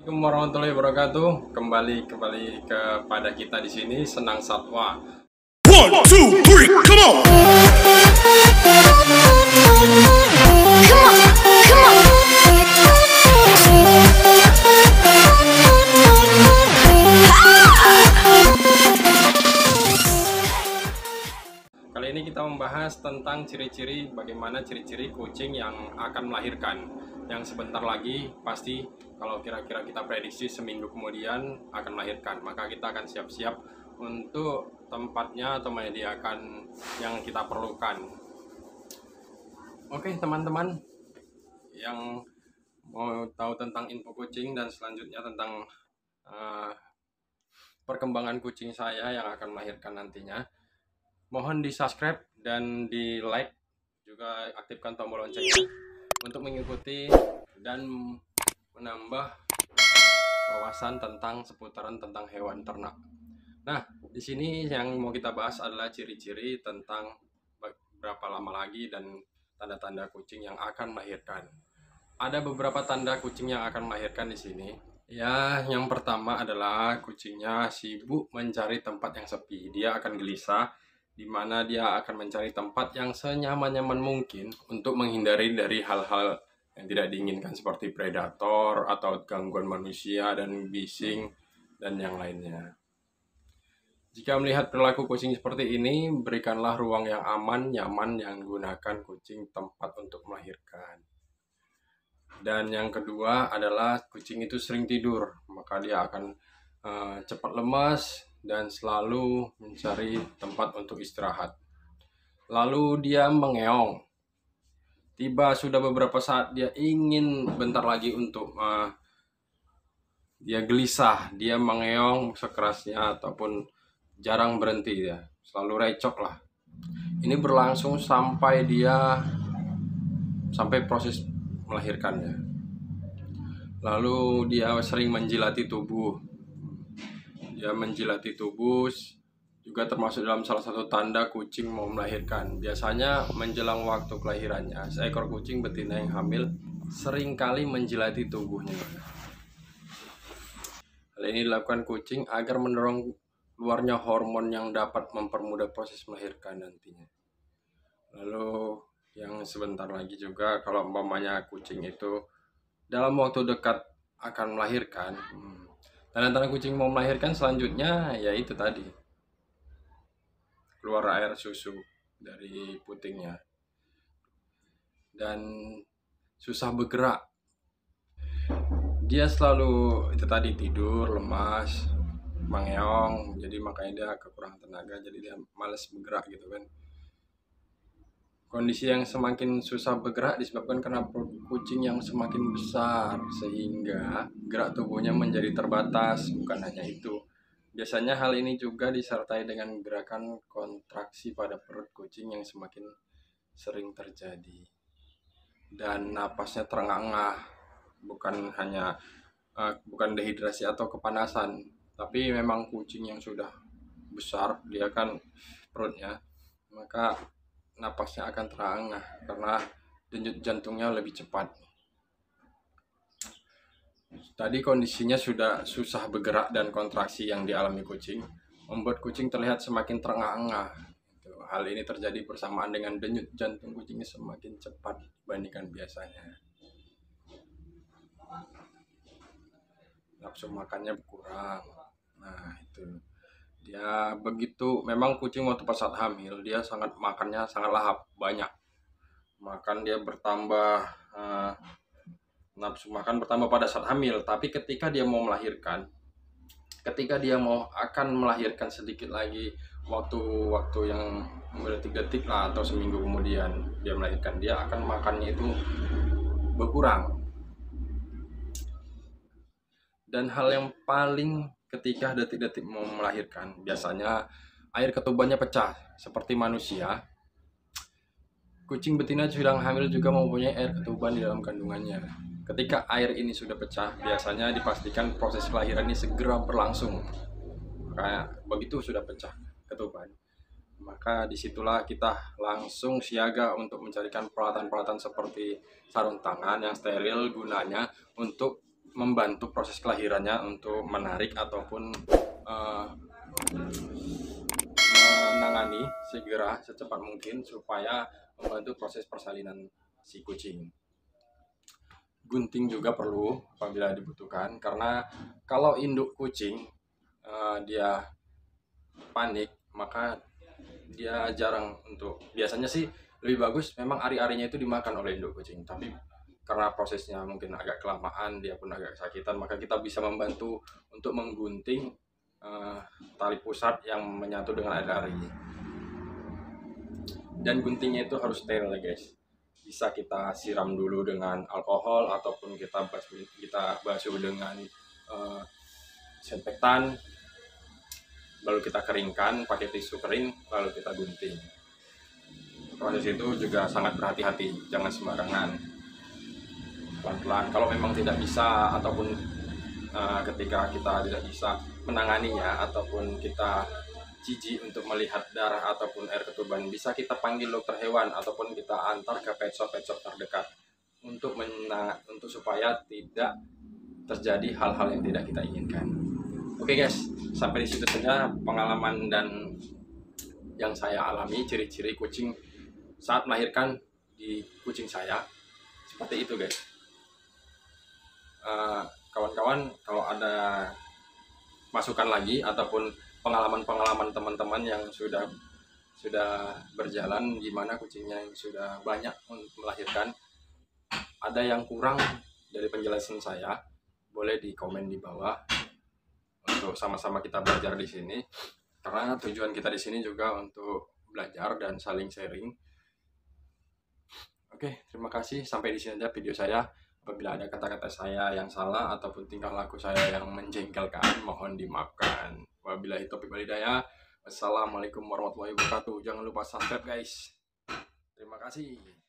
Assalamualaikum warahmatullahi wabarakatuh. Kembali kepada kita di sini Senang Satwa. 1, 2, 3, come on! Kali ini kita membahas tentang bagaimana ciri-ciri kucing yang akan melahirkan. Yang sebentar lagi pasti kalau kira-kira kita prediksi seminggu kemudian akan melahirkan. Maka kita akan siap-siap untuk tempatnya atau menyediakan yang kita perlukan. Oke teman-teman yang mau tahu tentang info kucing dan selanjutnya tentang perkembangan kucing saya yang akan melahirkan nantinya, mohon di subscribe dan di like, juga aktifkan tombol loncengnya untuk mengikuti dan menambah wawasan tentang seputaran tentang hewan ternak. Nah, di sini yang mau kita bahas adalah ciri-ciri tentang berapa lama lagi dan tanda-tanda kucing yang akan melahirkan. Ada beberapa tanda kucing yang akan melahirkan di sini. Ya, yang pertama adalah kucingnya sibuk mencari tempat yang sepi. Dia akan gelisah, di mana dia akan mencari tempat yang senyaman-nyaman mungkin untuk menghindari dari hal-hal yang tidak diinginkan seperti predator atau gangguan manusia dan bising dan yang lainnya. Jika melihat perilaku kucing seperti ini, berikanlah ruang yang aman, nyaman yang gunakan kucing tempat untuk melahirkan. Dan yang kedua adalah kucing itu sering tidur, maka dia akan cepat lemas dan selalu mencari tempat untuk istirahat. Lalu dia mengeong. Tiba sudah beberapa saat dia ingin bentar lagi untuk dia gelisah, dia mengeong sekerasnya ataupun jarang berhenti, ya selalu recok lah. Ini berlangsung sampai proses melahirkannya. Lalu dia sering menjilati tubuh. Dia menjilati tubuh juga termasuk dalam salah satu tanda kucing mau melahirkan. Biasanya menjelang waktu kelahirannya, seekor kucing betina yang hamil seringkali menjilati tubuhnya. Hal ini dilakukan kucing agar mendorong keluarnya hormon yang dapat mempermudah proses melahirkan nantinya. Lalu yang sebentar lagi juga, kalau umpamanya kucing itu dalam waktu dekat akan melahirkan, tanda-tanda kucing mau melahirkan selanjutnya yaitu tadi keluar air susu dari putingnya dan susah bergerak. Dia selalu itu tadi tidur, lemas, mengeong, jadi makanya dia kekurangan tenaga, jadi dia malas bergerak gitu kan. Kondisi yang semakin susah bergerak disebabkan karena perut kucing yang semakin besar, sehingga gerak tubuhnya menjadi terbatas. Bukan hanya itu, biasanya hal ini juga disertai dengan gerakan kontraksi pada perut kucing yang semakin sering terjadi. Dan napasnya terengah-engah, bukan dehidrasi atau kepanasan, tapi memang kucing yang sudah besar, dia kan perutnya, maka napasnya akan terengah karena denyut jantungnya lebih cepat. Tadi kondisinya sudah susah bergerak dan kontraksi yang dialami kucing membuat kucing terlihat semakin terengah-engah. Hal ini terjadi bersamaan dengan denyut jantung kucingnya semakin cepat dibandingkan biasanya. Nafsu makannya berkurang. Nah, itu. Dia begitu, memang kucing waktu pas saat hamil dia makannya sangat lahap, banyak makan, dia bertambah nafsu makan bertambah pada saat hamil. Tapi ketika dia mau akan melahirkan sedikit lagi, waktu yang berdetik-detik lah atau seminggu kemudian dia melahirkan, dia akan makannya itu berkurang. Dan hal yang paling, ketika detik-detik mau melahirkan, biasanya air ketubannya pecah. Seperti manusia, kucing betina sedang hamil juga mempunyai air ketuban di dalam kandungannya. Ketika air ini sudah pecah, biasanya dipastikan proses kelahiran ini segera berlangsung. Kayak begitu sudah pecah ketuban, maka disitulah kita langsung siaga untuk mencarikan peralatan-peralatan seperti sarung tangan yang steril, gunanya untuk membantu proses kelahirannya untuk menarik ataupun menangani segera secepat mungkin supaya membantu proses persalinan si kucing. Gunting juga perlu apabila dibutuhkan, karena kalau induk kucing dia panik, maka dia jarang untuk, biasanya sih lebih bagus memang ari-arinya itu dimakan oleh induk kucing, tapi karena prosesnya mungkin agak kelamaan, dia pun agak kesakitan, maka kita bisa membantu untuk menggunting tali pusat yang menyatu dengan ari-ari. Dan guntingnya itu harus steril ya guys. Bisa kita siram dulu dengan alkohol ataupun kita basuh dengan disinfektan, lalu kita keringkan pakai tisu kering, lalu kita gunting. Proses itu juga sangat berhati-hati, jangan sembarangan, pelan-pelan. Kalau memang tidak bisa ataupun ketika kita tidak bisa menanganinya ataupun kita jijik untuk melihat darah ataupun air ketuban, bisa kita panggil dokter hewan ataupun kita antar ke pet shop terdekat untuk supaya tidak terjadi hal-hal yang tidak kita inginkan. Oke guys, sampai di situ saja pengalaman dan yang saya alami, ciri-ciri kucing saat melahirkan di kucing saya seperti itu guys. Kawan-kawan, kalau ada masukan lagi ataupun pengalaman-pengalaman teman-teman yang sudah berjalan, gimana kucingnya yang sudah banyak melahirkan, ada yang kurang dari penjelasan saya, boleh di komen di bawah untuk sama-sama kita belajar di sini, karena tujuan kita di sini juga untuk belajar dan saling sharing. Oke, terima kasih, sampai di sini aja video saya. Apabila ada kata-kata saya yang salah ataupun tingkah laku saya yang menjengkelkan, mohon dimaafkan. Wabillahi taufiq wal hidayah. Wassalamualaikum warahmatullahi wabarakatuh. Jangan lupa subscribe guys. Terima kasih.